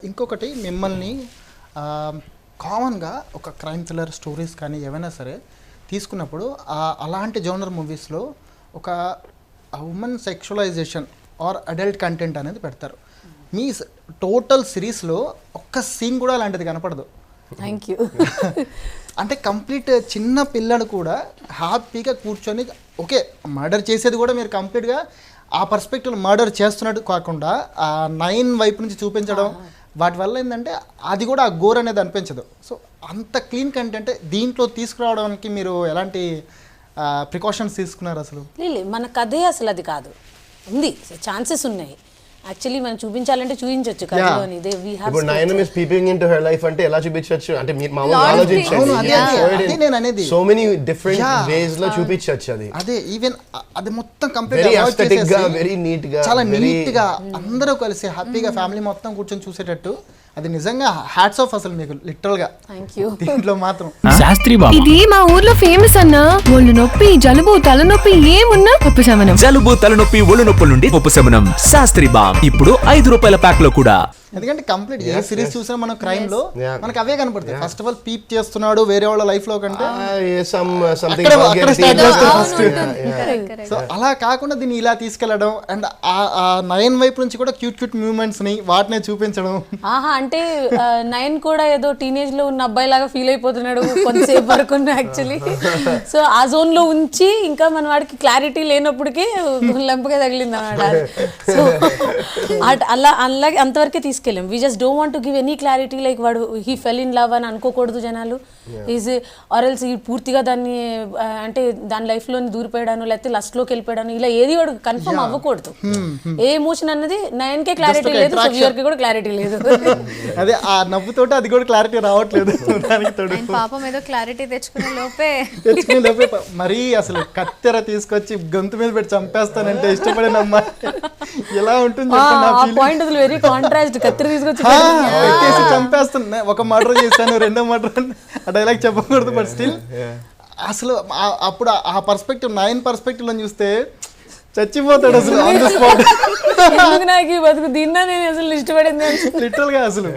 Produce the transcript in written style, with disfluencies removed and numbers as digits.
ఇంకొకటి మిమ్మల్ని కామన్గా ఒక క్రైమ్ థ్రిల్లర్ స్టోరీస్ కానీ ఏవైనా సరే తీసుకున్నప్పుడు అలాంటి జోనర్ మూవీస్లో ఒక ఉమెన్ సెక్షువలైజేషన్ ఆర్ అడల్ట్ కంటెంట్ అనేది పెడతారు. మీ టోటల్ సిరీస్లో ఒక్క సీన్ కూడా అలాంటిది కనపడదు. Thank you. అంటే కంప్లీట్ చిన్న పిల్లలు కూడా హ్యాపీగా కూర్చొని ఓకే మర్డర్ చేసేది కూడా మీరు కంప్లీట్గా ఆ పర్స్పెక్టివ్ మర్డర్ చేస్తున్నట్టు కాకుండా ఆ 9 వైపు నుంచి చూపించడం వాటి వల్ల ఏంటంటే అది కూడా ఆ గోర్ అనేది అనిపించదు. సో అంత క్లీన్ కంటెంట్ దీంట్లో తీసుకురావడానికి మీరు ఎలాంటి ప్రికాషన్స్ తీసుకున్నారు అసలు? లేదు, మన కథే అసలు అది కాదు, ఉంది ఛాన్సెస్ ఉన్నాయి. యాక్చువల్లీ మనం చూపించాలంటే చూపించవచ్చు కథలోని. ఇప్పుడు నయనం is peeping into her life అంటే ఎలా చూపించవచ్చు అంటే మీరు మామూలుగా ఆలోచించండి. సో మెనీ డిఫరెంట్ వేస్ లో చూపించవచ్చు. అది అదే ఈవెన్ అది మొత్తం కంప్లీట్ వెరీ ఎస్థెటిక్ గా, వెరీ నీట్ గా, చాలా నీట్ గా అందరూ కలిసి హ్యాపీగా ఫ్యామిలీ మొత్తం కూర్చొని చూసేటట్టు అది నిజంగా హ్యాట్స్ ఆఫ్ అసలు మీకు లిటరల్ గా. థాంక్యూ. దీంట్లో మాత్రం శాస్త్రి బాబు ఇది మా ఊర్లో ఫేమస్ అన్న. ఒళ్ళు నొప్పి, జలుబు, తలనొప్పి ఏమున్నా ఉపశమనం. జలుబు, తలనొప్పి, ఒళ్ళు నొప్పుల నుండి ఉపశమనం. శాస్త్రి బాబు ఇప్పుడు ₹5 ప్యాక్ లో కూడా. ఎందుకంటే కంప్లీట్ ఏ సిరీస్ చూసినా మనం క్రైమ్ లో మనకు అవే కనపడతాయి. ఫస్ట్ ఆఫ్ ఆల్ పీప్ చేస్తున్నాడు వేరే వాళ్ళ లైఫ్ లో కంటే సో అలా కాకుండా దీన్ని ఇలా తీసుకెళ్లడం అండ్ ఆ 9 వైపు నుంచి కూడా క్యూట్ క్యూట్ మూమెంట్స్ ని వాటినే చూపించడం. అంటే 9 కూడా ఏదో టీనేజ్ లో ఉన్న అబ్బాయి లాగా ఫీల్ అయిపోతున్నాడు కొంతసేపు వరకు యాక్చువల్లీ. సో ఆ జోన్ లో ఉంచి ఇంకా మన వాడికి క్లారిటీ లేనప్పటికీ లంపగా తగిలింది అన్నమాట. సో అలా అలాగే అంతవరకే తీసుకెళ్ళాం. We just don't want to give any clarity like వాడు హీ ఫెల్ ఇన్ లవ్ అని అనుకోకూడదు జనాలు. ఈజ్ ఆర్ ఎల్స్ ఈ పూర్తిగా దాన్ని అంటే దాని లైఫ్ లో దూరిపోయాను లేకపోతే లస్ట్ లోకి వెళ్ళిపోయాను ఇలా ఏది వాడు కన్ఫర్మ్ అవ్వకూడదు. ఏ ఎమోషన్ అన్నది 9కే క్లారిటీ లేదు, వ్యూయర్ కి కూడా క్లారిటీ లేదు. అదే ఆ నవ్వుతోటి అది కూడా క్లారిటీ రావట్లేదు. దానికి తోడు పాపం ఏదో క్లారిటీ తెచ్చుకునే లోపే మరీ అసలు కత్తెర తీసుకొచ్చి గొంతు మీద పెట్టి చంపేస్తానంటే ఇష్టపడిన అమ్మాయి ఎలా ఉంటుంది పాయింట్ అసలు వెరీ కాంట్రాస్ట్. కత్తిరి తీసుకొచ్చి పెట్టేసి చంపేస్తున్నా. ఒక మర్డర్ చేశాను, రెండో మర్డర్ ఆ డైలాగ్ చెప్పకూడదు. బట్ స్టిల్ అసలు అప్పుడు ఆ పర్స్పెక్టివ్ 9 పర్స్పెక్టివ్ లో చూస్తే చచ్చిపోతాడు అసలు ఆన్ ది స్పాట్. నాకు బతుకు దీన్నా నేను అసలు ఇష్టపడింది లిటరల్ గా అసలు.